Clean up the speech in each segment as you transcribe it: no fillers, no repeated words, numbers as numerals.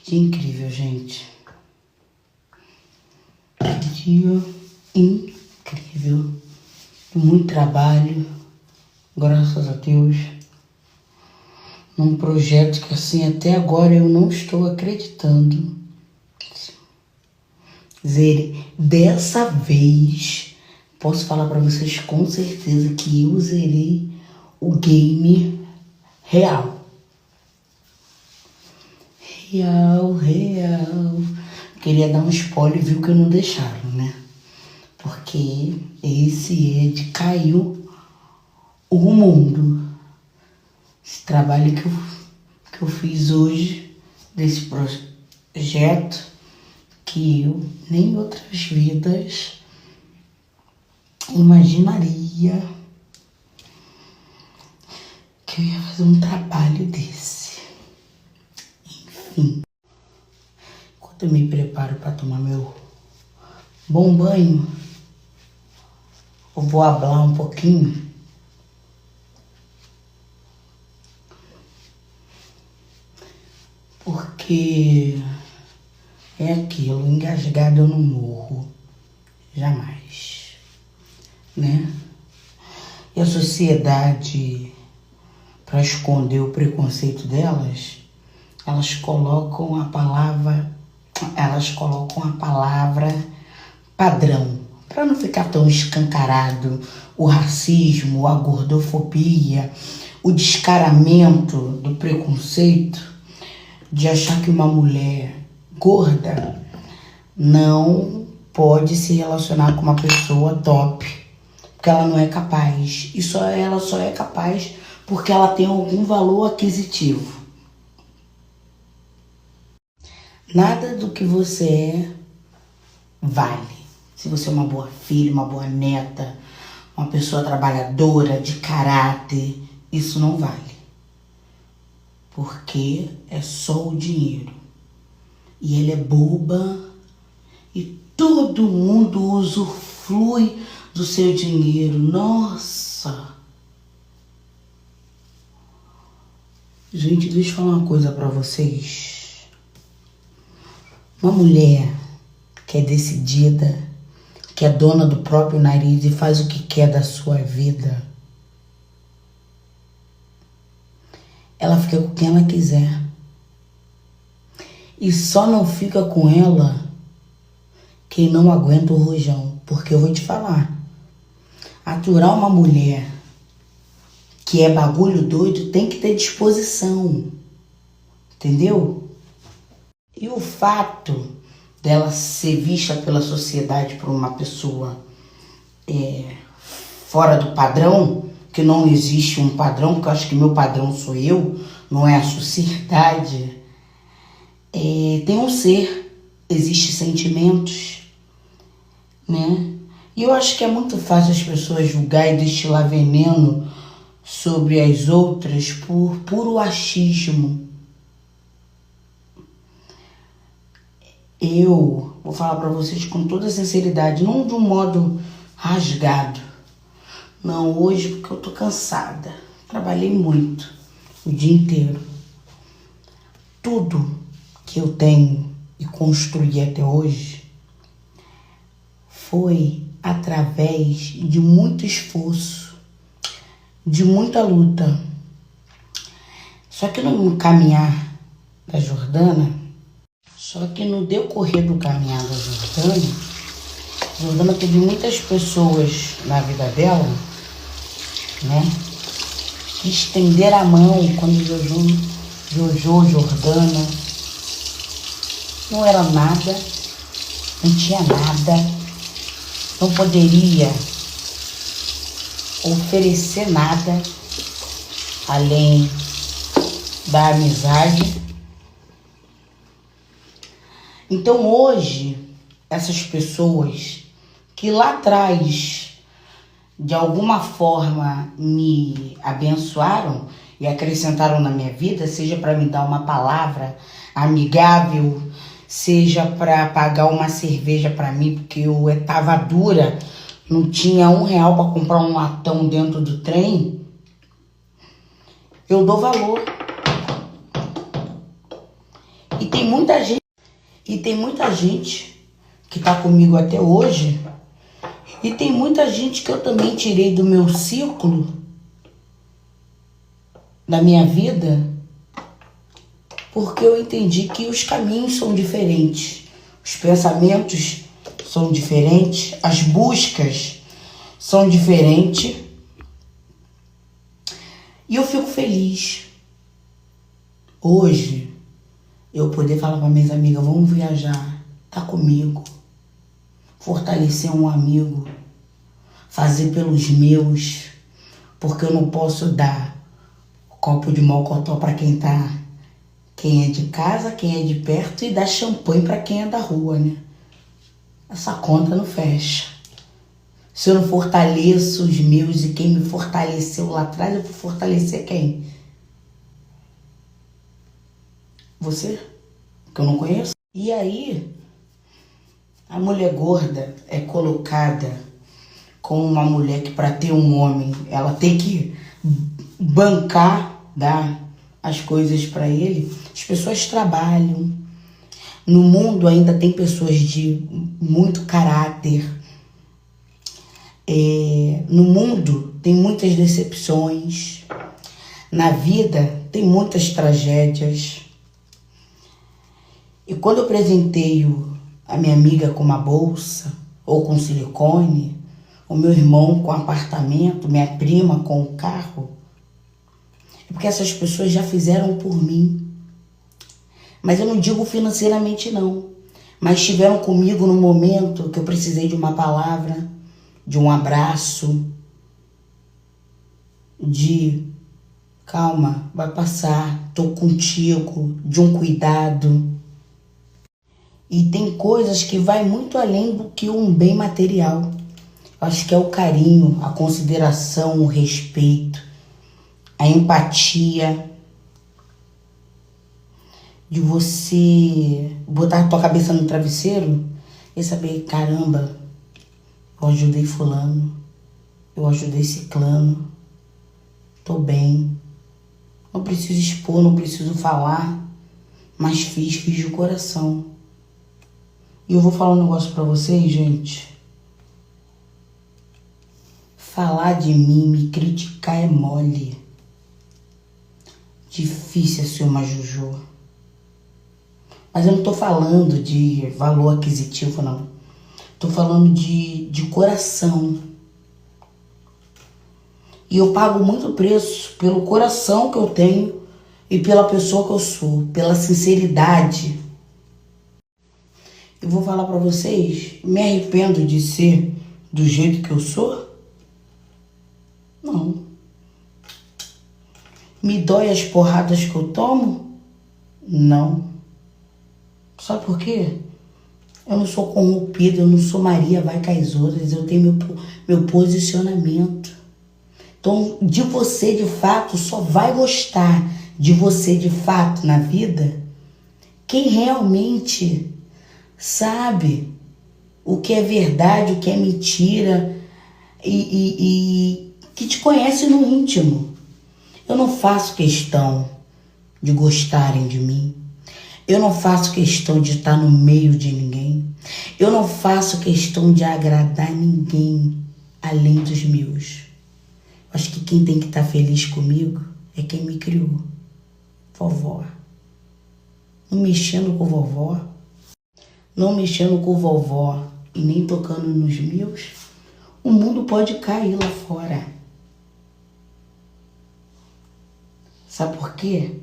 Que dia incrível, gente. Que dia incrível. Muito trabalho, graças a Deus. Num projeto que, assim, até agora eu não estou acreditando. Dessa vez, posso falar pra vocês com certeza que eu zerei o game real. Real. Queria dar um spoiler, viu que não deixaram, né? Porque esse é de caiu o mundo. Esse trabalho que eu fiz hoje, desse projeto, que eu nem em outras vidas imaginaria que eu ia fazer um trabalho desse. Enfim, enquanto eu me preparo para tomar meu bom banho, eu vou falar um pouquinho porque é aquilo, engasgado eu não morro, jamais, né? E a sociedade, para esconder o preconceito delas, elas colocam a palavra padrão, para não ficar tão escancarado o racismo, a gordofobia, o descaramento do preconceito de achar que uma mulher gorda não pode se relacionar com uma pessoa top, porque ela não é capaz. Ela só é capaz porque ela tem algum valor aquisitivo. Nada do que você é vale. Se você é uma boa filha, uma boa neta, uma pessoa trabalhadora, de caráter, isso não vale. Porque é só o dinheiro. E ele é boba e todo mundo usufrui do seu dinheiro. Nossa! Gente, deixa eu falar uma coisa pra vocês. Uma mulher que é decidida, que é dona do próprio nariz e faz o que quer da sua vida, ela fica com quem ela quiser. E só não fica com ela quem não aguenta o rojão. Porque eu vou te falar, aturar uma mulher que é bagulho doido tem que ter disposição. Entendeu? E o fato dela ser vista pela sociedade por uma pessoa fora do padrão, que não existe um padrão, porque eu acho que meu padrão sou eu, não é a sociedade. Tem um ser, existem sentimentos, né? E eu acho que é muito fácil as pessoas julgar e destilar veneno sobre as outras por puro achismo. Eu vou falar pra vocês com toda sinceridade, não de um modo rasgado. Não, hoje porque eu tô cansada. Trabalhei muito o dia inteiro. Tudo que eu tenho e construí até hoje foi através de muito esforço, de muita luta. Só que no caminhar da Jordana, só que no decorrer do caminhar da Jordana teve muitas pessoas na vida dela, né, que estenderam a mão quando Jordana não era nada, não tinha nada, não poderia oferecer nada além da amizade. Então hoje, essas pessoas que lá atrás, de alguma forma, me abençoaram e acrescentaram na minha vida, seja para me dar uma palavra amigável, seja para pagar uma cerveja para mim, porque eu estava dura, não tinha R$1 para comprar um latão dentro do trem, eu dou valor. E tem muita gente que tá comigo até hoje, e tem muita gente que eu também tirei do meu ciclo, da minha vida, porque eu entendi que os caminhos são diferentes, os pensamentos são diferentes, as buscas são diferentes, e eu fico feliz hoje eu poder falar para minhas amigas, vamos viajar, tá comigo, fortalecer um amigo, fazer pelos meus, porque eu não posso dar copo de mocotó para quem é de casa, quem é de perto, e dar champanhe para quem é da rua, né? Essa conta não fecha. Se eu não fortaleço os meus e quem me fortaleceu lá atrás, eu vou fortalecer quem? Você? Que eu não conheço? E aí, a mulher gorda é colocada como uma mulher que, para ter um homem, ela tem que bancar, dar as coisas para ele. As pessoas trabalham. No mundo ainda tem pessoas de muito caráter. No mundo tem muitas decepções. Na vida tem muitas tragédias. E quando eu presenteio a minha amiga com uma bolsa ou com silicone, o meu irmão com apartamento, minha prima com um carro, é porque essas pessoas já fizeram por mim. Mas eu não digo financeiramente não, mas estiveram comigo no momento que eu precisei de uma palavra, de um abraço, de calma, vai passar, tô contigo, de um cuidado. E tem coisas que vai muito além do que um bem material. Acho que é o carinho, a consideração, o respeito, a empatia, de você botar a tua cabeça no travesseiro e saber, caramba, eu ajudei fulano, eu ajudei ciclano, tô bem, não preciso expor, não preciso falar, mas fiz de coração. E eu vou falar um negócio pra vocês, gente. Falar de mim, me criticar é mole. Difícil é ser uma Juju. Mas eu não tô falando de valor aquisitivo, não. Tô falando de coração. E eu pago muito preço pelo coração que eu tenho e pela pessoa que eu sou, pela sinceridade. Eu vou falar pra vocês, me arrependo de ser do jeito que eu sou? Não. Me dói as porradas que eu tomo? Não. Sabe por quê? Eu não sou corrompida, eu não sou Maria vai com as outras, eu tenho meu posicionamento. Então, de você de fato, só vai gostar de você de fato na vida quem realmente sabe o que é verdade, o que é mentira e que te conhece no íntimo. Eu não faço questão de gostarem de mim. Eu não faço questão de estar no meio de ninguém. Eu não faço questão de agradar ninguém além dos meus. Acho que quem tem que estar feliz comigo é quem me criou. Vovó. Não mexendo com vovó. Não mexendo com vovó e nem tocando nos meus, o mundo pode cair lá fora. Sabe por quê?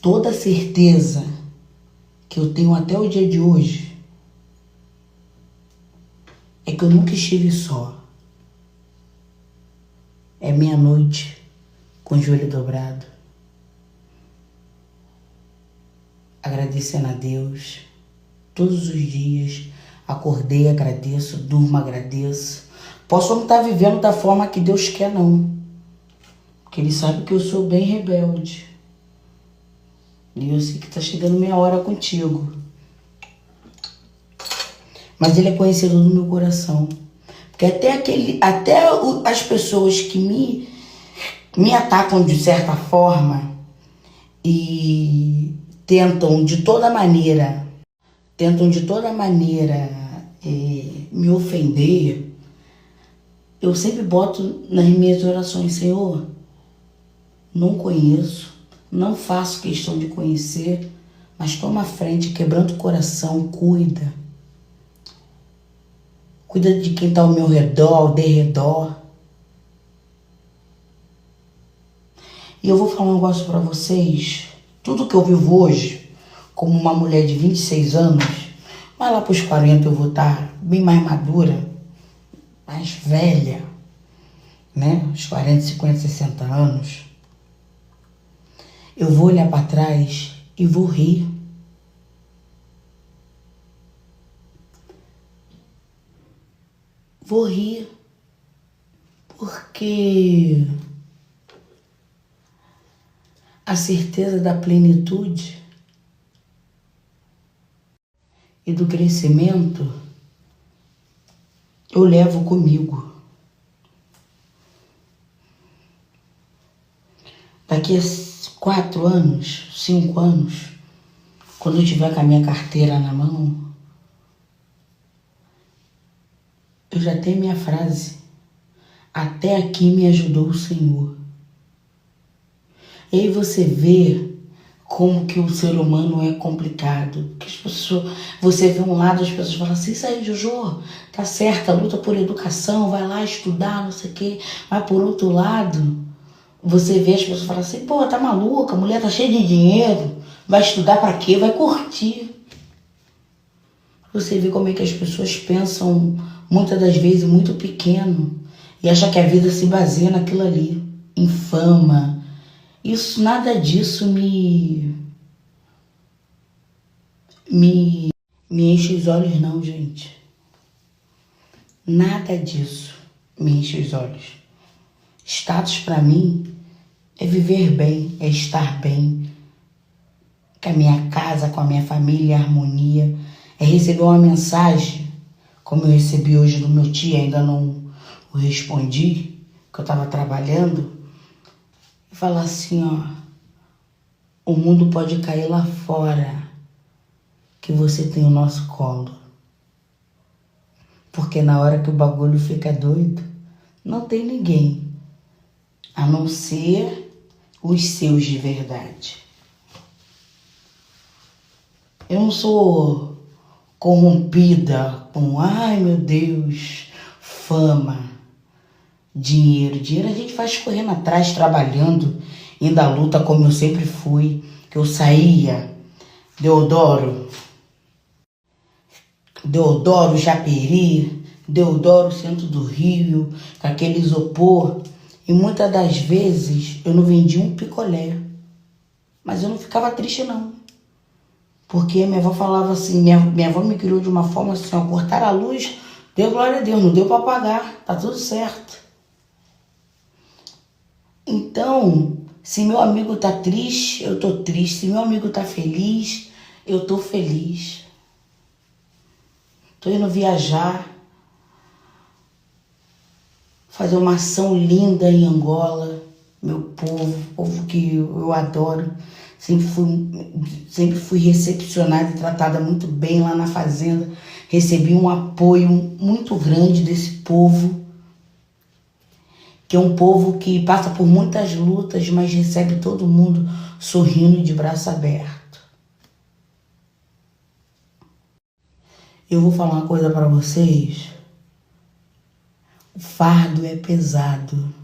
Toda certeza que eu tenho até o dia de hoje é que eu nunca estive só. É meia-noite com o joelho dobrado, agradecendo a Deus. Todos os dias, acordei, agradeço, durmo, agradeço. Posso não estar vivendo da forma que Deus quer, não. Porque Ele sabe que eu sou bem rebelde. E eu sei que está chegando minha hora contigo. Mas Ele é conhecedor do meu coração. Porque até as pessoas que me atacam de certa forma e tentam de toda maneira, me ofender, eu sempre boto nas minhas orações: Senhor, não conheço, não faço questão de conhecer, mas toma a frente, quebrando o coração, cuida. Cuida de quem está ao meu redor, ao derredor. E eu vou falar um negócio para vocês. Tudo que eu vivo hoje, como uma mulher de 26 anos, mas lá para os 40 eu vou estar bem mais madura, mais velha, né? Os 40, 50, 60 anos. Eu vou olhar para trás e vou rir. Vou rir. Porque a certeza da plenitude e do crescimento eu levo comigo. Daqui a 4 anos, 5 anos, quando eu tiver com a minha carteira na mão, eu já tenho minha frase: até aqui me ajudou o Senhor. E aí você vê como que o ser humano é complicado. Que as pessoas, você vê um lado, as pessoas falam assim: isso aí, Jojo, tá certa, luta por educação, vai lá estudar, não sei o quê. Mas por outro lado, você vê as pessoas falam assim: pô, tá maluca, a mulher tá cheia de dinheiro, vai estudar pra quê? Vai curtir. Você vê como é que as pessoas pensam, muitas das vezes, muito pequeno, e acham que a vida se baseia naquilo ali, em fama. Isso, nada disso me enche os olhos, não, gente. Nada disso me enche os olhos. Status para mim é viver bem, é estar bem, com a minha casa, com a minha família, em harmonia. É receber uma mensagem, como eu recebi hoje do meu tio, ainda não o respondi, porque eu estava trabalhando, e falar assim: ó, o mundo pode cair lá fora, que você tem o nosso colo. Porque na hora que o bagulho fica doido, não tem ninguém, a não ser os seus de verdade. Eu não sou corrompida com, ai meu Deus, fama, dinheiro. Dinheiro a gente faz correndo atrás, trabalhando, indo à luta como eu sempre fui, que eu saía, Deodoro Japeri, Deodoro, centro do Rio, com aquele isopor. E muitas das vezes eu não vendia um picolé. Mas eu não ficava triste, não. Porque minha avó falava assim, minha avó me criou de uma forma assim: ó, cortar a luz, deu glória a Deus, não deu para pagar, tá tudo certo. Então, se meu amigo tá triste, eu tô triste. Se meu amigo tá feliz, eu tô feliz. Tô indo viajar, fazer uma ação linda em Angola, meu povo que eu adoro. Sempre fui recepcionada e tratada muito bem lá na fazenda. Recebi um apoio muito grande desse povo, que é um povo que passa por muitas lutas, mas recebe todo mundo sorrindo e de braço aberto. Eu vou falar uma coisa para vocês. O fardo é pesado,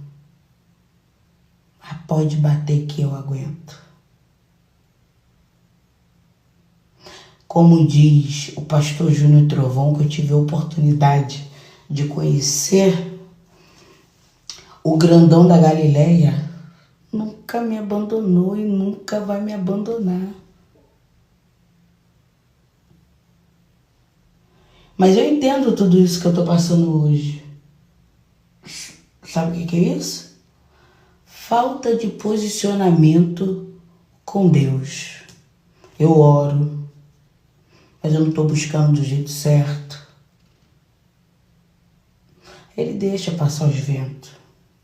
mas pode bater que eu aguento. Como diz o pastor Júnior Trovão, que eu tive a oportunidade de conhecer, o grandão da Galileia nunca me abandonou e nunca vai me abandonar. Mas eu entendo tudo isso que eu tô passando hoje. Sabe o que é isso? Falta de posicionamento com Deus. Eu oro, mas eu não estou buscando do jeito certo. Ele deixa passar os ventos.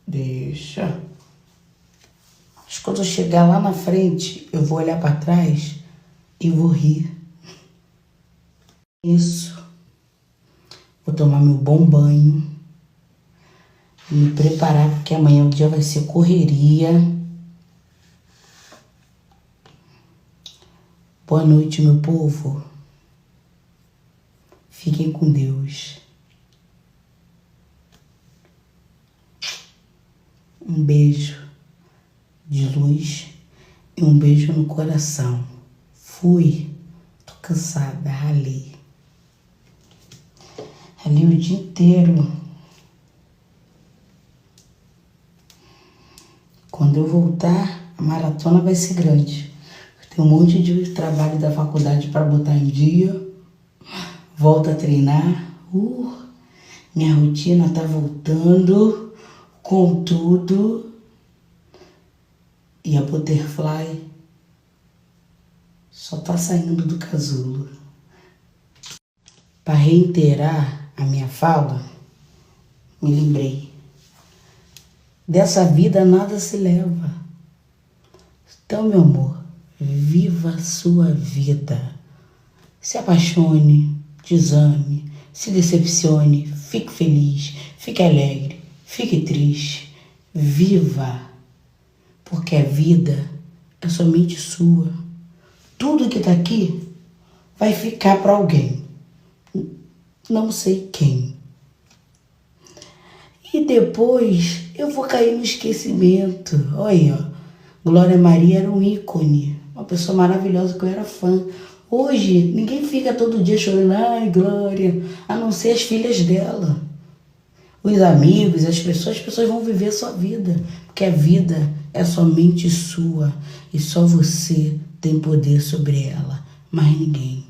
Deixa. Mas quando eu chegar lá na frente, eu vou olhar para trás e vou rir. Isso. Vou tomar meu bom banho. Me preparar, porque amanhã o dia vai ser correria. Boa noite, meu povo. Fiquem com Deus. Um beijo de luz e um beijo no coração. Fui. Tô cansada, ralei. Ralei o dia inteiro. Quando eu voltar, a maratona vai ser grande. Tem um monte de trabalho da faculdade para botar em dia. Volto a treinar. Minha rotina tá voltando com tudo. E a Butterfly só tá saindo do casulo. Para reiterar a minha fala, me lembrei. Dessa vida nada se leva. Então, meu amor, viva a sua vida. Se apaixone, desame, se decepcione, fique feliz, fique alegre, fique triste. Viva, porque a vida é somente sua. Tudo que tá aqui vai ficar para alguém. Não sei quem. E depois eu vou cair no esquecimento. Olha, ó. Glória Maria era um ícone. Uma pessoa maravilhosa que eu era fã. Hoje, ninguém fica todo dia chorando, ai, Glória, a não ser as filhas dela. Os amigos, as pessoas vão viver a sua vida. Porque a vida é somente sua. E só você tem poder sobre ela. Mais ninguém.